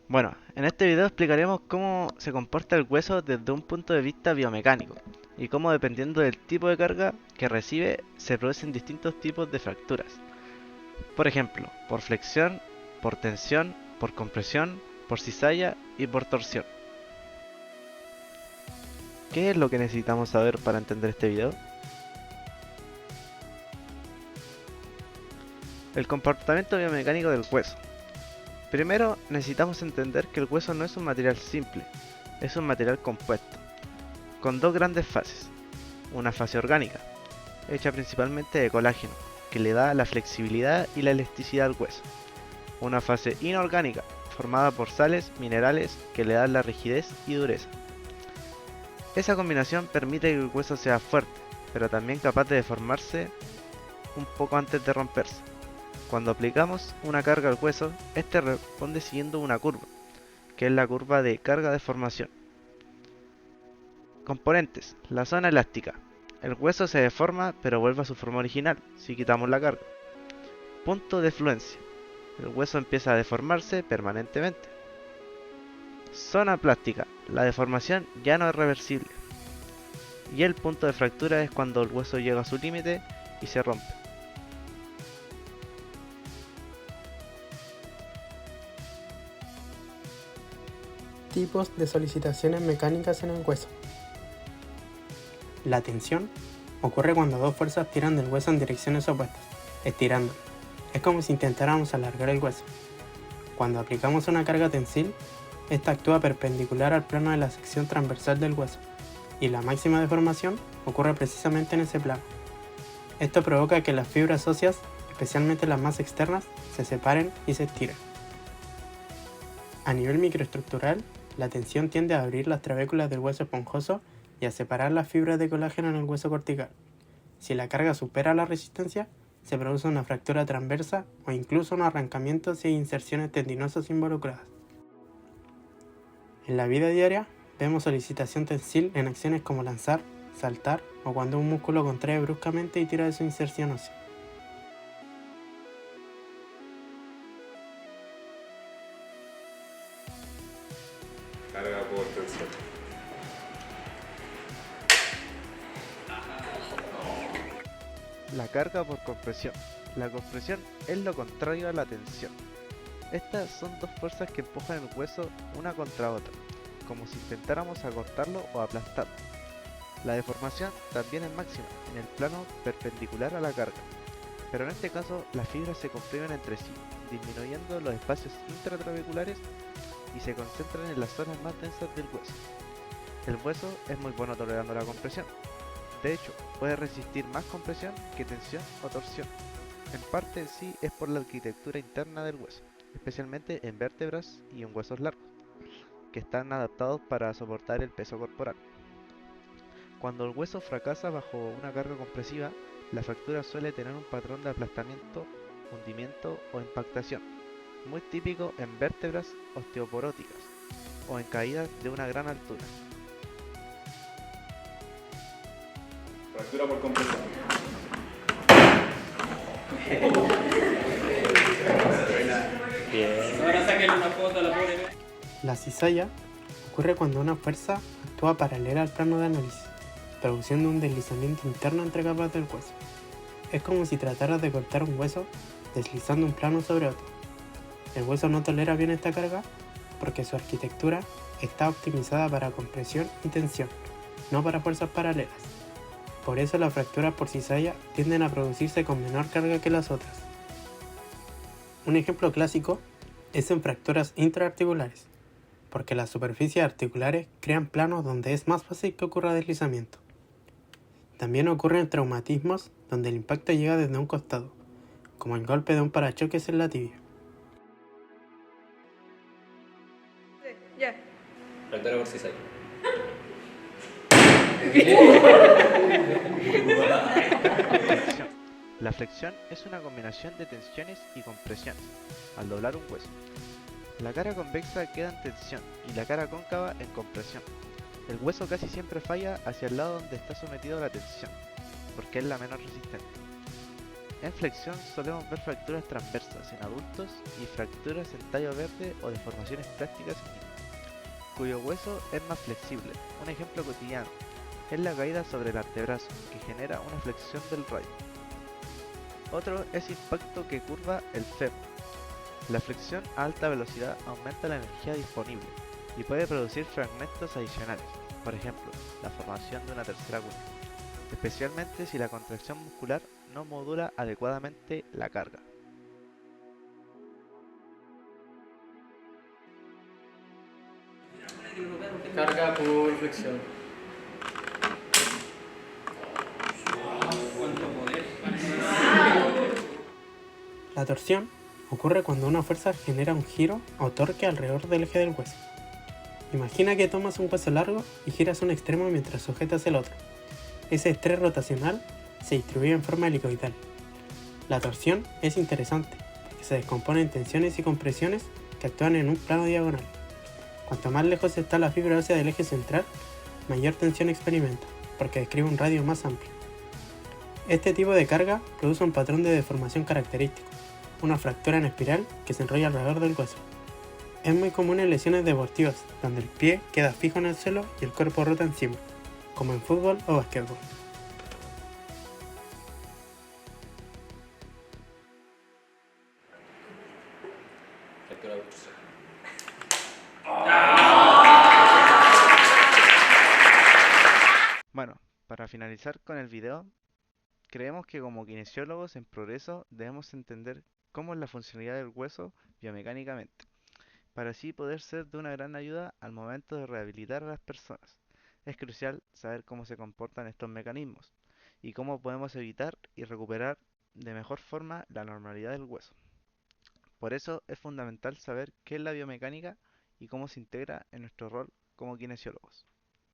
Bueno, en este video explicaremos cómo se comporta el hueso desde un punto de vista biomecánico y cómo dependiendo del tipo de carga que recibe se producen distintos tipos de fracturas. Por ejemplo, por flexión, por tensión, por compresión, por cizalla y por torsión. ¿Qué es lo que necesitamos saber para entender este video? El comportamiento biomecánico del hueso. Primero, necesitamos entender que el hueso no es un material simple, es un material compuesto, con dos grandes fases. Una fase orgánica, hecha principalmente de colágeno, que le da la flexibilidad y la elasticidad al hueso. Una fase inorgánica, formada por sales, minerales, que le dan la rigidez y dureza. Esa combinación permite que el hueso sea fuerte, pero también capaz de deformarse un poco antes de romperse. Cuando aplicamos una carga al hueso, este responde siguiendo una curva, que es la curva de carga-deformación. Componentes. La zona elástica. El hueso se deforma pero vuelve a su forma original si quitamos la carga. Punto de fluencia. El hueso empieza a deformarse permanentemente. Zona plástica. La deformación ya no es reversible. Y el punto de fractura es cuando el hueso llega a su límite y se rompe. Tipos de solicitaciones mecánicas en el hueso. La tensión ocurre cuando dos fuerzas tiran del hueso en direcciones opuestas, estirándolo. Es como si intentáramos alargar el hueso. Cuando aplicamos una carga tensil, esta actúa perpendicular al plano de la sección transversal del hueso, y la máxima deformación ocurre precisamente en ese plano. Esto provoca que las fibras óseas, especialmente las más externas, se separen y se estiren. A nivel microestructural, la tensión tiende a abrir las trabéculas del hueso esponjoso y a separar las fibras de colágeno en el hueso cortical. Si la carga supera la resistencia, se produce una fractura transversa o incluso un arrancamiento si hay inserciones tendinosas involucradas. En la vida diaria, vemos solicitación tensil en acciones como lanzar, saltar o cuando un músculo contrae bruscamente y tira de su inserción ósea. Carga por tensión. La carga por compresión. La compresión es lo contrario a la tensión. Estas son dos fuerzas que empujan el hueso una contra otra, como si intentáramos acortarlo o aplastarlo. La deformación también es máxima, en el plano perpendicular a la carga, pero en este caso las fibras se comprimen entre sí, disminuyendo los espacios intratrabeculares y se concentran en las zonas más densas del hueso. El hueso es muy bueno tolerando la compresión. De hecho, puede resistir más compresión que tensión o torsión. En parte sí es por la arquitectura interna del hueso, especialmente en vértebras y en huesos largos, que están adaptados para soportar el peso corporal. Cuando el hueso fracasa bajo una carga compresiva, la fractura suele tener un patrón de aplastamiento, hundimiento o impactación, muy típico en vértebras osteoporóticas o en caídas de una gran altura. Fractura por compresión. Ahora saquen una foto a la pobre. La cizalla ocurre cuando una fuerza actúa paralela al plano de análisis, produciendo un deslizamiento interno entre capas del hueso. Es como si trataras de cortar un hueso deslizando un plano sobre otro. El hueso no tolera bien esta carga porque su arquitectura está optimizada para compresión y tensión, no para fuerzas paralelas. Por eso las fracturas por cizalla tienden a producirse con menor carga que las otras. Un ejemplo clásico es en fracturas intraarticulares, porque las superficies articulares crean planos donde es más fácil que ocurra deslizamiento. También ocurre en traumatismos donde el impacto llega desde un costado, como el golpe de un parachoques en la tibia. Ya. Fractura por cizalla. Flexión. La flexión es una combinación de tensiones y compresiones al doblar un hueso. La cara convexa queda en tensión y la cara cóncava en compresión. El hueso casi siempre falla hacia el lado donde está sometido a la tensión, porque es la menos resistente. En flexión solemos ver fracturas transversas en adultos y fracturas en tallo verde o deformaciones plásticas en niños, cuyo hueso es más flexible. Un ejemplo cotidiano es la caída sobre el antebrazo, que genera una flexión del radio. Otro es impacto que curva el fémur. La flexión a alta velocidad aumenta la energía disponible y puede producir fragmentos adicionales, por ejemplo, la formación de una tercera cuña, especialmente si la contracción muscular no modula adecuadamente la carga. Carga por flexión. ¿Cuánto poder? La torsión ocurre cuando una fuerza genera un giro o torque alrededor del eje del hueso. Imagina que tomas un hueso largo y giras un extremo mientras sujetas el otro. Ese estrés rotacional se distribuye en forma helicoidal. La torsión es interesante porque se descompone en tensiones y compresiones que actúan en un plano diagonal. Cuanto más lejos está la fibra ósea del eje central, mayor tensión experimenta, porque describe un radio más amplio. Este tipo de carga produce un patrón de deformación característico, una fractura en espiral que se enrolla alrededor del hueso. Es muy común en lesiones deportivas, donde el pie queda fijo en el suelo y el cuerpo rota encima, como en fútbol o básquetbol. Fractura brusa. Bueno, para finalizar con el video, creemos que como kinesiólogos en progreso debemos entender cómo es la funcionalidad del hueso biomecánicamente, para así poder ser de una gran ayuda al momento de rehabilitar a las personas. Es crucial saber cómo se comportan estos mecanismos y cómo podemos evitar y recuperar de mejor forma la normalidad del hueso. Por eso es fundamental saber qué es la biomecánica y cómo se integra en nuestro rol como kinesiólogos.